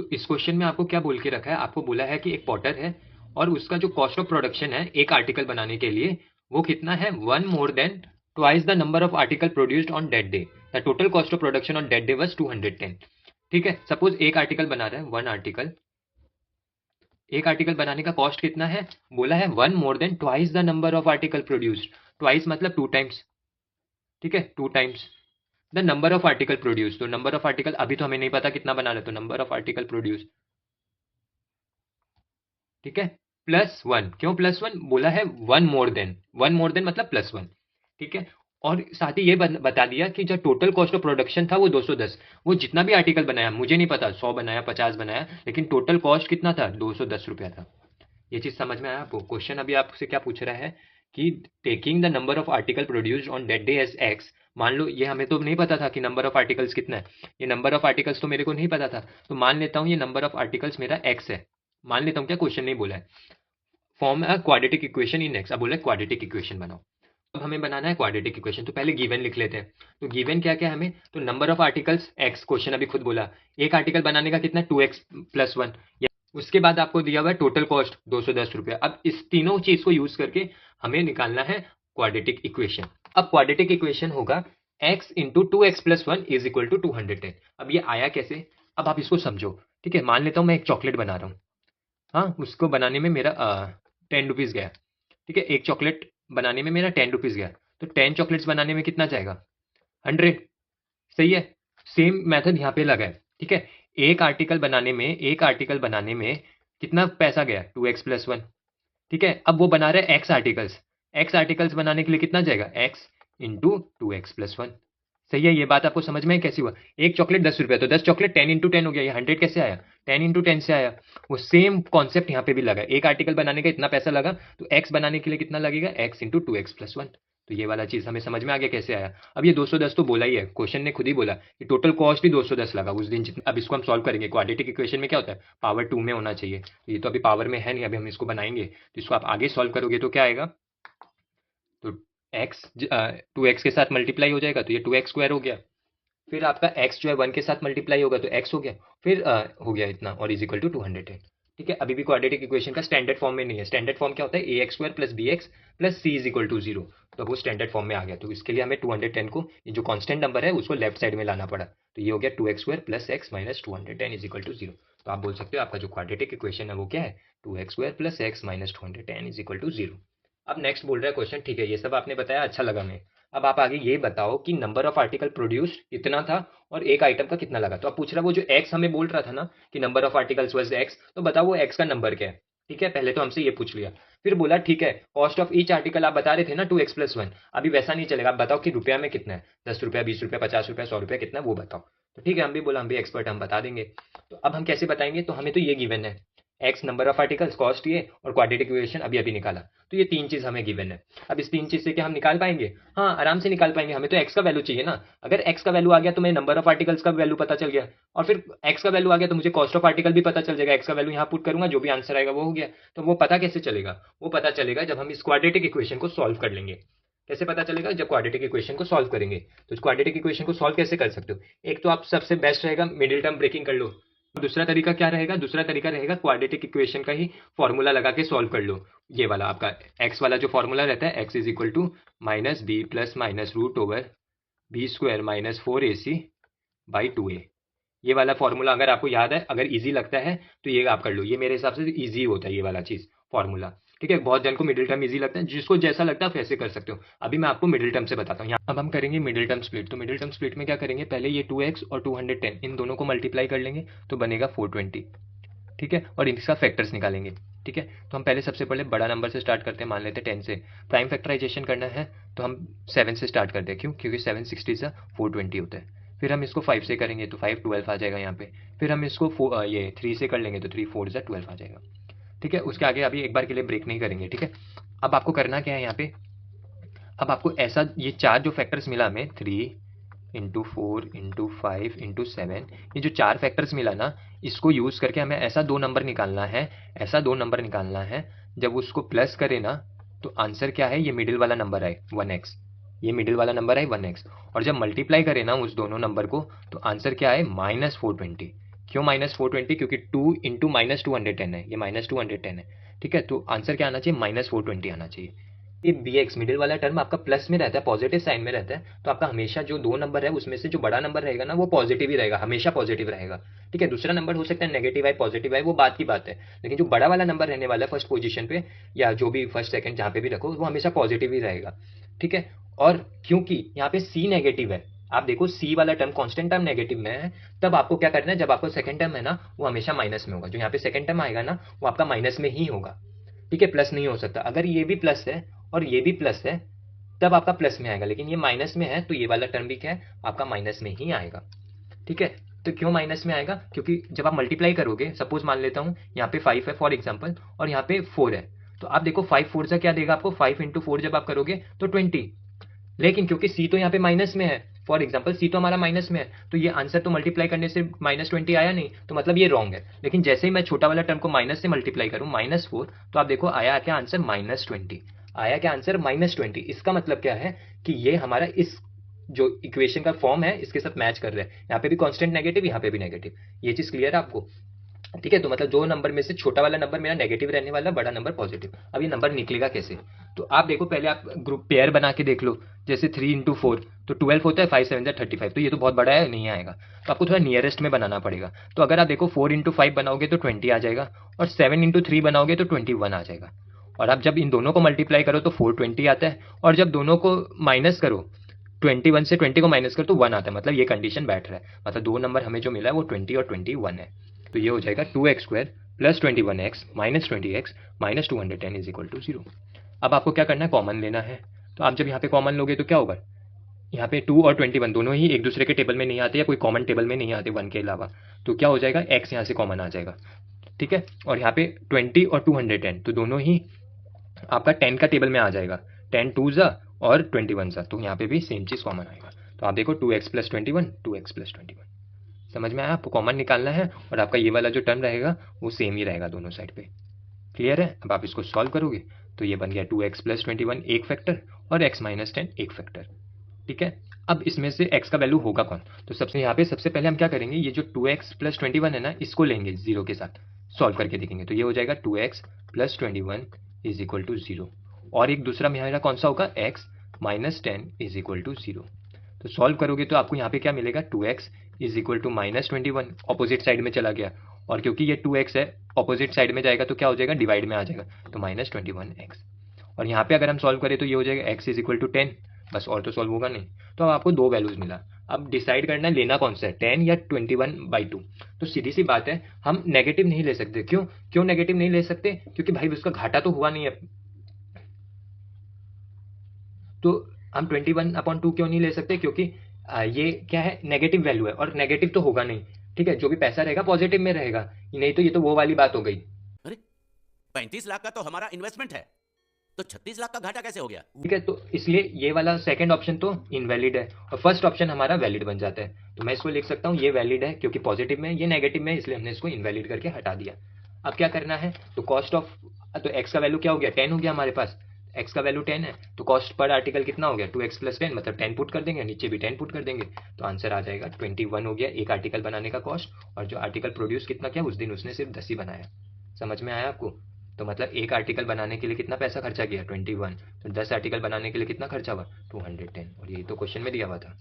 तो इस क्वेश्चन में आपको क्या बोल के रखा है, आपको बोला है कि एक पॉटर है और उसका जो कॉस्ट ऑफ प्रोडक्शन है एक आर्टिकल बनाने के लिए वो कितना है, one more than twice the number of article produced on that day. The total cost of production on that day was 210। ठीक है, सपोज एक आर्टिकल बना रहा है, वन आर्टिकल, एक आर्टिकल बनाने का कॉस्ट कितना है, बोला है one more than twice the number of article produced. Twice मतलब टू टाइम्स, ठीक है, two times the number of article produce. तो नंबर ऑफ आर्टिकल अभी तो हमें नहीं पता कितना बना रहे, तो नंबर ऑफ आर्टिकल प्रोड्यूस, ठीक है, प्लस वन। क्यों प्लस वन बोला है, one more than, one more than मतलब प्लस वन। ठीक है, और साथ ही ये बता दिया कि जो टोटल कॉस्ट ऑफ प्रोडक्शन था वो 210। वो जितना भी आर्टिकल बनाया, मुझे नहीं पता 100 बनाया 50 बनाया, लेकिन टोटल कॉस्ट कितना था, 210 रुपया था। ये चीज समझ में आया आपको? क्वेश्चन अभी आपसे क्या पूछ रहा है कि taking the number of article produced on that day as x. मान लो ये हमें तो नहीं पता था कि नंबर ऑफ आर्टिकल्स कितना है, ये नंबर ऑफ आर्टिकल्स तो मेरे को नहीं पता था, तो मान लेता हूँ ये नंबर ऑफ आर्टिकल्स मेरा एक्स है, मान लेता हूँ, क्या क्वेश्चन नहीं बोला है। Form a quadratic equation in x, अब बोला क्वाड्रेटिक इक्वेशन बनाओ। अब हमें बनाना है क्वाड्रेटिक इक्वेशन, तो पहले गिवन लिख लेते हैं। तो गिवन क्या क्या है हमें, तो number of articles x, question अभी खुद बोला, एक आर्टिकल बनाने का कितना, 2x प्लस वन। उसके बाद आपको दिया हुआ है टोटल कॉस्ट 210 रुपया। अब इस तीनों चीज को यूज करके हमें निकालना है क्वाड्रेटिक इक्वेशन। अब क्वाड्रेटिक इक्वेशन होगा x into two x plus one is equal to 210। अब ये आया कैसे, अब आप इसको समझो। ठीक है, मान लेता हूं मैं एक चॉकलेट बना रहा हूँ, हाँ, उसको बनाने में मेरा 10 रुपीज गया। ठीक है, एक चॉकलेट बनाने में मेरा 10 रुपीज गया, तो 10 चॉकलेट्स बनाने में कितना जाएगा, 100। सही है, सेम मेथड यहाँ पे लगा है। ठीक है, एक आर्टिकल बनाने में, एक आर्टिकल बनाने में कितना पैसा गया, 2x प्लस वन। ठीक है, अब वो बना रहे हैं एक्स आर्टिकल्स, एक्स आर्टिकल्स बनाने के लिए कितना जाएगा, x into 2x plus one. सही है, ये बात आपको समझ में कैसी हुआ, एक चॉकलेट 10 रुपया, तो 10 चॉकलेट 10 इंटू 10 हो गया, ये 100 कैसे आया, 10 इंटू 10 से आया। वो सेम कॉन्सेप्ट यहाँ पे भी लगा, एक आर्टिकल बनाने का इतना पैसा लगा, तो एक्स बनाने के लिए कितना लगेगा, x into 2x plus one. तो ये वाला चीज हमें समझ में आ गया कैसे आया। अब ये 210 तो बोला ही है, क्वेश्चन ने खुद ही बोला कि टोटल कॉस्ट ही 210 लगा उस दिन जितना। अब इसको हम सॉल्व करेंगे, क्वाड्रेटिक इक्वेशन में क्या होता है, पावर 2 में होना चाहिए, तो ये तो अभी पावर में है नहीं, अभी हम इसको बनाएंगे, तो इसको आप आगे सॉल्व करोगे तो क्या आएगा, तो एक्स 2x के साथ मल्टीप्लाई हो जाएगा, तो ये 2x स्क्वायर हो गया। फिर आपका x जो है 1 के साथ मल्टीप्लाई होगा तो x हो गया, फिर हो गया इतना, और इज इक्वल टू 210। ठीक है, अभी भी क्वाड्रेटिक इक्वेशन का स्टैंडर्ड फॉर्म में नहीं है। स्टैंडर्ड फॉर्म क्या होता है, A X square plus B X plus C is equal to 0। तो वो स्टैंडर्ड फॉर्म में आ गया, तो इसके लिए हमें 210 को, ये जो कांस्टेंट नंबर है उसको लेफ्ट साइड में लाना पड़ा, तो ये हो गया 2x square plus x minus 210 is equal to 0। तो आप बोल सकते हो आपका जो क्वाड्रेटिक इक्वेशन है वो क्या है, 2x square plus x minus 210 is equal to 0। अब नेक्स्ट बोल रहा है क्वेश्चन, ठीक है ये सब आपने बताया, अच्छा लगा मैं। अब आप आगे ये बताओ कि नंबर ऑफ आर्टिकल प्रोड्यूस्ड इतना था और एक आइटम का कितना लगा। तो अब पूछ रहा है वो जो एक्स हमें बोल रहा था ना कि number of articles was x, तो बताओ वो एक्स का नंबर क्या है। ठीक है, पहले तो हमसे ये पूछ लिया, फिर बोला ठीक है कॉस्ट ऑफ ईच आर्टिकल आप बता रहे थे ना 2x प्लस वन, अभी वैसा नहीं चलेगा, आप बताओ कि रुपया में कितना है, 10 रुपया 20 रुपया 50 रुपया 100 रुपया कितना है वो बताओ। तो ठीक है, हम भी बोला हम भी एक्सपर्ट, हम बता देंगे। तो अब हम कैसे बताएंगे, तो हमें तो ये गिवन है, x number of articles, cost ये, और क्वाड्रेटिक इक्वेशन अभी अभी निकाला, तो ये तीन चीज हमें गिवन है। अब इस तीन चीज से क्या हम निकाल पाएंगे, हाँ आराम से निकाल पाएंगे। हमें तो एक्स का वैल्यू चाहिए ना, अगर एक्स का वैल्यू आ गया तो मैं नंबर ऑफ आर्टिकल्स का वैल्यू पता चल गया, और फिर एक्स का वैल्यू आ गया तो मुझे कॉस्ट ऑफ आर्टिकल भी पता चल जाएगा। एक्स का वैल्यू यहाँ पुट करूंगा, जो भी आंसर आएगा वो हो गया। तो वो पता कैसे चलेगा, वो पता चलेगा जब हम इस क्वाड्रेटिक इक्वेशन को सॉल्व कर लेंगे। कैसे पता चलेगा, जब क्वाड्रेटिक इक्वेशन को सॉल्व करेंगे। तो क्वाड्रेटिक इक्वेशन को सॉल्व कैसे कर सकते हो, एक तो आप सबसे बेस्ट रहेगा मिडिल टर्म ब्रेकिंग कर लो, दूसरा तरीका क्या रहेगा, दूसरा तरीका रहेगा क्वाड्रेटिक इक्वेशन का ही फॉर्मूला लगा के सॉल्व कर लो। ये वाला आपका एक्स वाला जो फॉर्मूला रहता है, x is equal to minus b plus minus root over b square minus 4ac by 2a। ये वाला फॉर्मूला अगर आपको याद है, अगर इजी लगता है तो ये आप कर लो, ये मेरे हिसाब से इजी होता है ये वाला चीज फॉर्मूला। ठीक है, बहुत जन को मिडिल टर्म इजी लगता है, जिसको जैसा लगता है आप वैसे कर सकते हो। अभी मैं आपको मिडिल टर्म से बताता हूँ। अब हम करेंगे मिडिल टर्म स्प्लिट। तो मिडिल टर्म स्प्लिट में क्या करेंगे, पहले ये 2x और 210 इन दोनों को मल्टीप्लाई कर लेंगे तो बनेगा 420। ठीक है, और इसका फैक्टर्स निकालेंगे। ठीक है, तो हम पहले सबसे पहले बड़ा नंबर से स्टार्ट करते हैं, मान लेते हैं 10 से। प्राइम फैक्टराइजेशन करना है तो हम 7 से स्टार्ट करते हैं, क्यों, क्योंकि 7 60 से 420 होता है। फिर हम इसको 5 से करेंगे तो 5 12 आ जाएगा यहाँ पे। फिर हम इसको ये 3 से कर लेंगे तो 3 4 12 आ जाएगा। ठीक है, उसके आगे अभी एक बार के लिए ब्रेक नहीं करेंगे। ठीक है, अब आपको करना क्या है यहाँ पे, अब आपको ऐसा ये चार जो फैक्टर्स मिला हमें, 3 इंटू 4 इंटू 5 इंटू 7, ये जो चार फैक्टर्स मिला ना, इसको यूज करके हमें ऐसा दो नंबर निकालना है, ऐसा दो नंबर निकालना है, जब उसको प्लस करे ना तो आंसर क्या है, ये मिडिल वाला नंबर आए 1x, ये मिडिल वाला नंबर आए 1x, और जब मल्टीप्लाई करे ना उस दोनों नंबर को तो आंसर क्या आए -420। क्यों -420? क्योंकि 2 इंटू -210 है, ये -210 है, ठीक है। तो आंसर क्या आना चाहिए? -420 आना चाहिए। ये बी एक्स मिडिल वाला टर्म आपका प्लस में रहता है, पॉजिटिव साइन में रहता है, तो आपका हमेशा जो दो नंबर है उसमें से जो बड़ा नंबर रहेगा ना वो पॉजिटिव ही रहेगा, हमेशा पॉजिटिव रहेगा, ठीक है। दूसरा नंबर हो सकता है नेगेटिव आए, पॉजिटिव आए, वो बात की बात है, लेकिन जो बड़ा वाला नंबर रहने वाला है फर्स्ट पोजीशन पे या जो भी फर्स्ट सेकंड जहां पे भी रखो वो हमेशा पॉजिटिव ही रहेगा, ठीक है। और क्योंकि यहाँ पे सी नेगेटिव है, आप देखो सी वाला टर्म कांस्टेंट टर्म नेगेटिव में है, तब आपको क्या करना है, जब आपको सेकंड टर्म है ना वो हमेशा माइनस में होगा, जो यहाँ पे सेकंड टर्म आएगा ना वो आपका माइनस में ही होगा, ठीक है, प्लस नहीं हो सकता। अगर ये भी प्लस है और ये भी प्लस है तब आपका प्लस में आएगा, लेकिन ये माइनस में है तो ये वाला टर्म भी क्या है आपका माइनस में ही आएगा, ठीक है। तो क्यों माइनस में आएगा? क्योंकि जब आप मल्टीप्लाई करोगे, सपोज मान लेता हूं यहाँ पे 5 है फॉर एग्जांपल और यहाँ पे 4 है, तो आप देखो 5 4 से क्या देगा आपको, 5 इंटू 4 जब आप करोगे तो 20, लेकिन क्योंकि सी तो यहाँ पे माइनस में है, फॉर एग्जाम्पल सी तो हमारा माइनस में है, तो ये आंसर तो मल्टीप्लाई करने से -20 आया नहीं, तो मतलब ये रॉन्ग है। लेकिन जैसे ही मैं छोटा वाला टर्म को माइनस से मल्टीप्लाई करूं -4, तो आप देखो आया क्या आंसर, -20 आया, क्या आंसर -20। इसका मतलब क्या है कि ये हमारा इस जो इक्वेशन का फॉर्म है इसके साथ मैच कर रहा है, यहाँ पे भी कांस्टेंट नेगेटिव, यहाँ पे भी नेगेटिव, ये चीज क्लियर है आपको, ठीक है। तो मतलब दो नंबर में से छोटा वाला नंबर मेरा नेगेटिव रहने वाला, बड़ा नंबर पॉजिटिव। अब ये नंबर निकलेगा कैसे? तो आप देखो पहले आप ग्रुप पेयर बना के देख लो, जैसे 3 इंटू 4 तो 12 होता है, 5 7 35, तो ये तो बहुत बड़ा है, नहीं आएगा, तो आपको थोड़ा नियरेस्ट में बनाना पड़ेगा। तो अगर आप देखो 4 इंटू 5 बनाओगे तो 20 आ जाएगा, और 7 इंटू 3 बनाओगे तो 21 आ जाएगा, और आप जब इन दोनों को मल्टीप्लाई करो तो 420 आता है, और जब दोनों को माइनस करो 21 से 20 को माइनस करो तो 1 आता है, मतलब ये कंडीशन बैठ रहा है, मतलब दो नंबर हमें जो मिला है वो 20 और 21 है। तो ये हो जाएगा 2x² plus 21x minus 20x minus 210 is equal to 0। अब आपको क्या करना है, कॉमन लेना है। तो आप जब यहाँ पे कॉमन लोगे तो क्या होगा, यहाँ पे 2 और 21 दोनों ही एक दूसरे के टेबल में नहीं आते या कोई कॉमन टेबल में नहीं आते 1 के अलावा, तो क्या हो जाएगा, x यहाँ से कॉमन आ जाएगा, ठीक है। और यहाँ पे 20 और 210 तो दोनों ही आपका 10 का टेबल में आ जाएगा, 10 2 जा और 21 जा, तो यहाँ पे भी सेम चीज कॉमन आएगा। तो आप देखो 2x प्लस 21 2x प्लस 21, समझ में आया? आपको कॉमन निकालना है और आपका ये वाला जो टर्म रहेगा वो सेम ही रहेगा दोनों साइड पे, क्लियर है? अब आप इसको सॉल्व करोगे तो ये बन गया 2x प्लस 21 एक फैक्टर और x माइनस 10 एक फैक्टर, ठीक है। अब इसमें से x का वैल्यू होगा कौन, तो सबसे पहले हम क्या करेंगे, ये जो 2x प्लस 21 है ना इसको लेंगे जीरो के साथ, सॉल्व करके देखेंगे, तो ये हो जाएगा 2x plus 21 is equal to 0, और एक दूसरा मेरा कौन सा होगा, x minus 10 is equal to 0। तो सॉल्व करोगे तो आपको यहाँ पे क्या मिलेगा, 2x is equal to -21, opposite side में चला गया, और क्योंकि ये 2x है ऑपोजिट साइड में जाएगा तो क्या हो जाएगा, डिवाइड में आ जाएगा, तो -21x। और यहाँ पे अगर हम सॉल्व करें तो ये हो जाएगा x इज इक्वल टू 10, बस, और तो सॉल्व होगा नहीं। तो अब आपको दो वैल्यूज मिला, अब डिसाइड करना है लेना कौन सा है, 10 या 21/2। तो सीधी सी बात है, हम नेगेटिव नहीं ले सकते, क्यों नेगेटिव नहीं ले सकते, क्योंकि भाई उसका घाटा तो हुआ नहीं है, तो हम 21/2 क्यों नहीं ले सकते, क्योंकि ये क्या है, नेगेटिव वैल्यू है और नेगेटिव तो होगा नहीं, ठीक है। जो भी पैसा रहेगा पॉजिटिव में रहेगा, नहीं तो ये तो वो वाली बात हो गई। अरे 35 लाख का तो हमारा इन्वेस्टमेंट है, तो 36 लाख का घाटा कैसे हो गया? ठीक है, तो इसलिए ये वाला सेकंड ऑप्शन तो इनवैलिड है और फर्स्ट ऑप्शन हमारा वैलिड बन जाता है, तो मैं इसको लिख सकता हूँ ये वैलिड है क्योंकि पॉजिटिव में, ये नेगेटिव में, इसलिए हमने इसको इनवैलिड करके हटा दिया। अब क्या करना है, तो कॉस्ट ऑफ, तो एक्स का वैल्यू क्या हो गया, 10 हो गया हमारे पास, एक्स का वैल्यू 10 है, तो कॉस्ट पर आर्टिकल कितना हो गया, 2x प्लस 10, मतलब 10 पुट कर देंगे, नीचे भी 10 पुट कर देंगे, तो आंसर आ जाएगा 21 हो गया एक आर्टिकल बनाने का कॉस्ट, और जो आर्टिकल प्रोड्यूस कितना किया उस दिन उसने सिर्फ 10 ही बनाया। समझ में आया आपको? तो मतलब एक आर्टिकल बनाने के लिए कितना पैसा खर्चा किया, 21, तो 10 आर्टिकल बनाने के लिए कितना खर्चा हुआ, 210, और यही तो क्वेश्चन में दिया हुआ था।